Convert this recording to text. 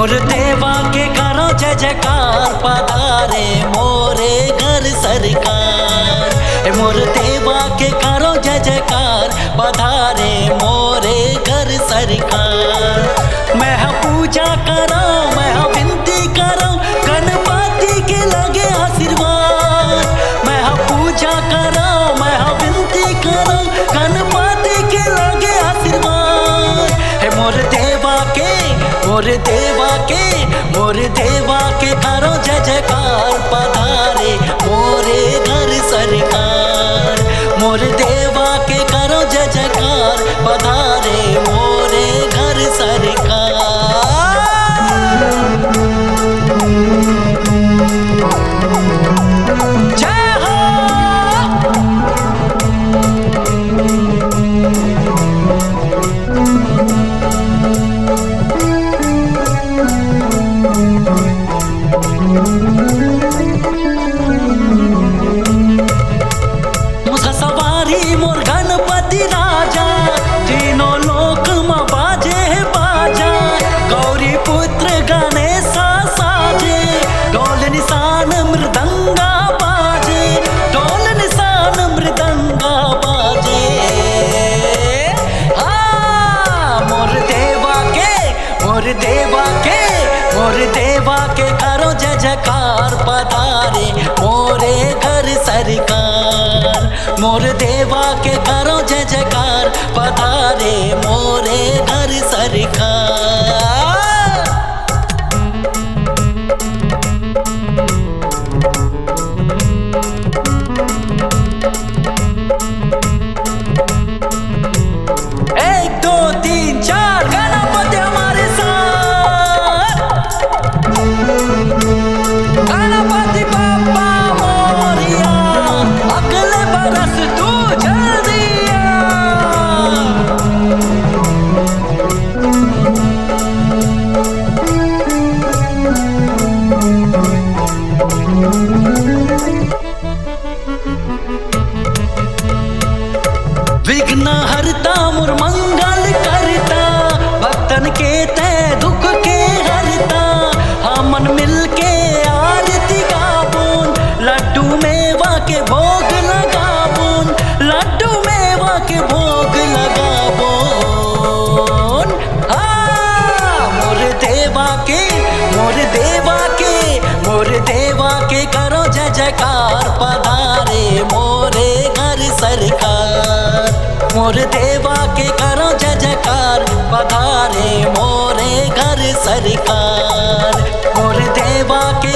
मोर देवा के करो जय जयकार, पधारे मोरे घर सरकार। मोर देवा के करो जय जयकार, पधारे मोरे घर सरकार। मैं पूजा करो, मैं विनती करो, गणपति के लगे आशीर्वाद। मैं पूजा करो, मैं विनती करो, गणपति के लगे आशीर्वाद। है मोर देवा के, मोर देवा के, मोर देवा के करो जय जयकार, पधारे मोरे घर सरकार। मोर देवा के करो जय जयकार, पधारे मोरे घर सरकार। जय हो। सवारी मोर गणपति राजा, तीनों लोक में बाजे है बाजा। गौरी पुत्र गणेश साजे, ढोल निशान मृदंगा बाजे, ढोल निशान मृदंगा बाजे। मोर देवा के, मोर देवा के, मोर देवा के करो जय जयकार, पधारे मोरे घर सरकार। मोर देवा के करो जय जयकार, पधारे मोरे घर सरकार। एक दो तीन चार गणपति हमारे साथ। गणपति बाप्पा मोरिया, अगले बरस तू जल्दी आ। विघ्न हरता मोर मंगल करता, भक्तन के तय दुख के हरता। हमन मिल के आरती गाबोन, लड्डू मेवा के भोग लगाबोन, लड्डू मेवा के भोग लगाबोन। मोर देवा के, मोर देवा के, मोर देवा के करो जय जयकार, पधारे मोरे घर सरकार। मोर देवा के करो जय जयकार, पधारे मोरे घर सरकार। मोर देवा के